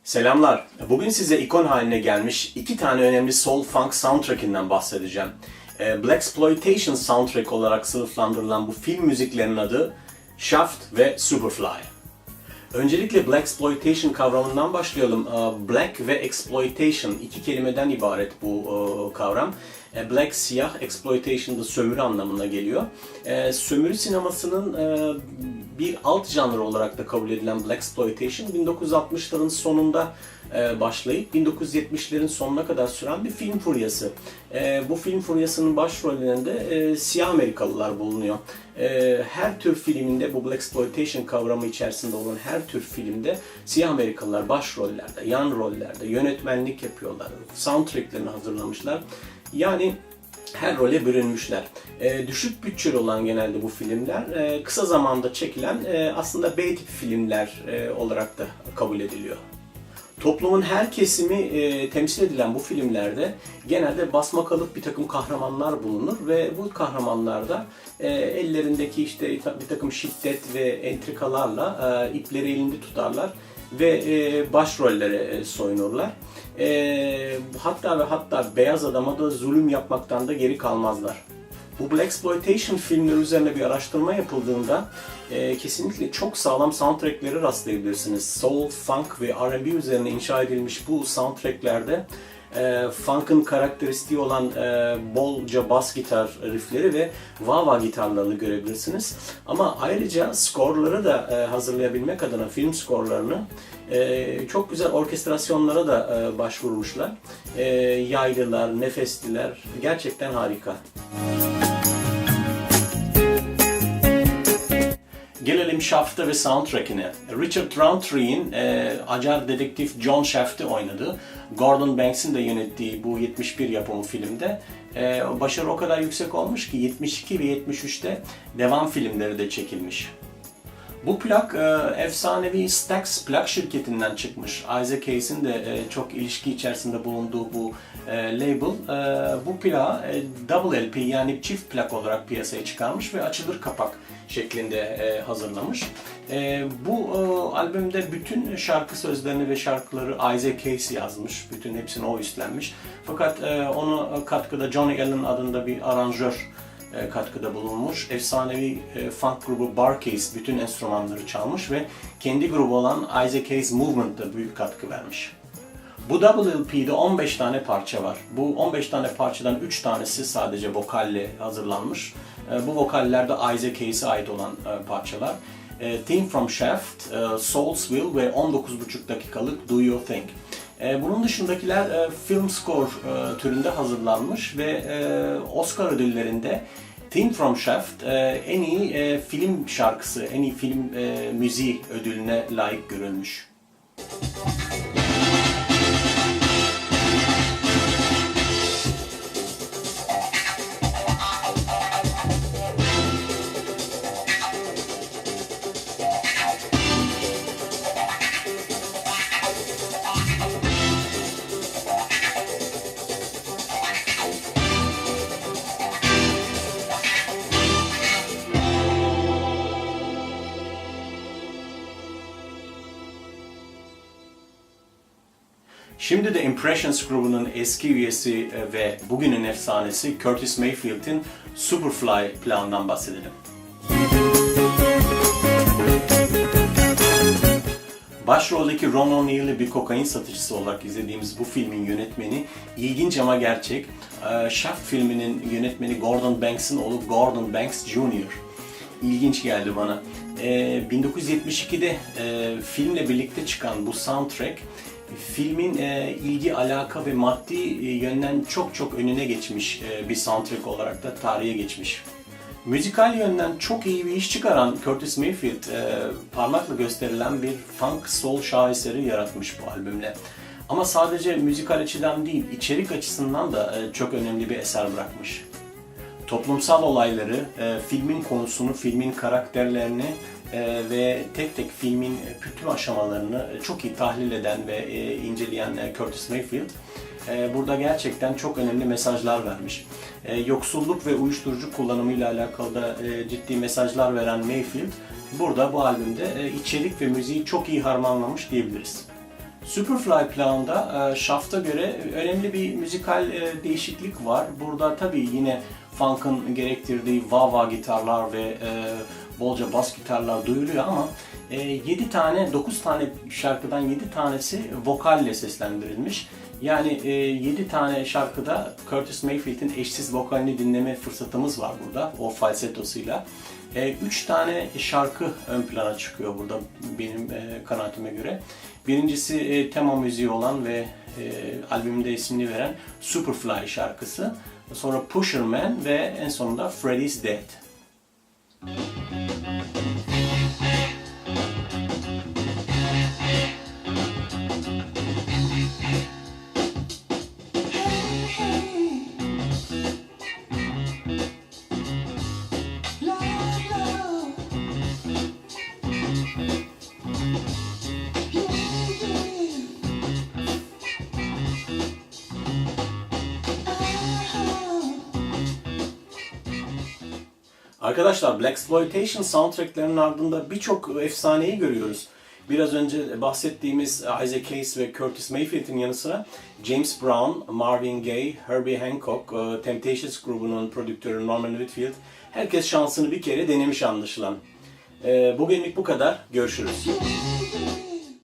Selamlar. Bugün size ikon haline gelmiş iki tane önemli soul funk soundtrack'inden bahsedeceğim. Blaxploitation soundtrack olarak sınıflandırılan bu film müziklerinin adı Shaft ve Superfly. Öncelikle Blaxploitation kavramından başlayalım. Black ve exploitation iki kelimeden ibaret bu kavram. Black siyah, exploitation da sömürü anlamına geliyor. Sömürü sinemasının bir alt janrı olarak da kabul edilen Blaxploitation 1960'ların sonunda başlayıp 1970'lerin sonuna kadar süren bir film furyası. Bu film furyasının başrollerinde siyah Amerikalılar bulunuyor. Her tür filminde bu Blaxploitation kavramı içerisinde olan her tür filmde siyah Amerikalılar başrollerde, yan rollerde yönetmenlik yapıyorlar. Soundtracklerini hazırlamışlar. Yani her role bürünmüşler. Düşük bütçeli olan genelde bu filmler kısa zamanda çekilen aslında B tip filmler olarak da kabul ediliyor. Toplumun her kesimi temsil edilen bu filmlerde genelde basmakalıp bir takım kahramanlar bulunur ve bu kahramanlar da ellerindeki işte bir takım şiddet ve entrikalarla ipleri elinde tutarlar ve başrollere soyunurlar. Hatta beyaz adama da zulüm yapmaktan da geri kalmazlar. Bu Blaxploitation filmleri üzerine bir araştırma yapıldığında kesinlikle çok sağlam soundtrack'lere rastlayabilirsiniz. Soul, funk ve R&B üzerine inşa edilmiş bu soundtrack'lerde funk'ın karakteristiği olan bolca bas gitar riffleri ve wah-wah gitarlarını görebilirsiniz. Ama ayrıca score'ları da hazırlayabilmek adına film score'larını çok güzel orkestrasyonlara da başvurmuşlar. Yaylılar, nefesliler gerçekten harika. Gelelim Shaft'a ve soundtrack'ine. Richard Roundtree'in acar dedektif John Shaft'i oynadığı, Gordon Banks'in de yönettiği bu 71 yapımı filmde başarı o kadar yüksek olmuş ki 72 ve 73'te devam filmleri de çekilmiş. Bu plak efsanevi Stax plak şirketinden çıkmış. Isaac Hayes'in de çok ilişki içerisinde bulunduğu bu label bu plağı double LP yani çift plak olarak piyasaya çıkarmış ve açılır kapak şeklinde hazırlamış. Bu albümde bütün şarkı sözlerini ve şarkıları Isaac Hayes yazmış. Bütün hepsini o üstlenmiş. Fakat ona katkıda Johnny Allen adında bir aranjör katkıda bulunmuş. Efsanevi funk grubu Bar-Kays bütün enstrümanları çalmış ve kendi grubu olan Isaac Hayes Movement'da büyük katkı vermiş. Bu Double LP'de 15 tane parça var. Bu 15 tane parçadan 3 tanesi sadece vokalle hazırlanmış. Bu vokaller de Isaac Hayes'e ait olan parçalar. Theme from Shaft, Soulsville ve 19,5 dakikalık Do Your Thing. Bunun dışındakiler film score türünde hazırlanmış ve Oscar ödüllerinde Theme from Shaft en iyi film şarkısı, en iyi film müziği ödülüne layık görülmüş. Şimdi de Impressions grubunun eski üyesi ve bugünün efsanesi Curtis Mayfield'in Superfly plağından bahsedelim. Başroldeki Ron O'Neill'i bir kokain satıcısı olarak izlediğimiz bu filmin yönetmeni ilginç ama gerçek. Shaft filminin yönetmeni Gordon Banks'in oğlu Gordon Banks Jr. İlginç geldi bana. 1972'de filmle birlikte çıkan bu soundtrack filmin ilgi, alaka ve maddi yönden çok önüne geçmiş bir soundtrack olarak da tarihe geçmiş. Müzikal yönden çok iyi bir iş çıkaran Curtis Mayfield parmakla gösterilen bir funk soul şaheseri yaratmış bu albümle. Ama sadece müzikal açıdan değil, içerik açısından da çok önemli bir eser bırakmış. Toplumsal olayları, filmin konusunu, filmin karakterlerini ve tek tek filmin bütün aşamalarını çok iyi tahlil eden ve inceleyen Curtis Mayfield burada gerçekten çok önemli mesajlar vermiş. Yoksulluk ve uyuşturucu kullanımıyla alakalı da ciddi mesajlar veren Mayfield burada bu albümde içerik ve müziği çok iyi harmanlamış diyebiliriz. Superfly plağında Shaft'a göre önemli bir müzikal değişiklik var. Burada tabii yine funk'ın gerektirdiği wah-wah gitarlar ve bolca bas gitarlar duyuluyor ama 9 tane şarkıdan 7 tanesi vokalle seslendirilmiş. Yani 7 tane şarkıda Curtis Mayfield'in eşsiz vokalini dinleme fırsatımız var burada, o falsetosuyla. 3 tane şarkı ön plana çıkıyor burada benim kanaatime göre. Birincisi tema müziği olan ve albümde ismini veren Superfly şarkısı. Sonra Pusher Man ve en sonunda Freddy's Dead. Arkadaşlar, Blaxploitation soundtracklerinin ardında birçok efsaneyi görüyoruz. Biraz önce bahsettiğimiz Isaac Hayes ve Curtis Mayfield'in yanı sıra James Brown, Marvin Gaye, Herbie Hancock, Temptations grubunun prodüktörü Norman Whitfield, herkes şansını bir kere denemiş anlaşılan. Bugünlük bu kadar. Görüşürüz.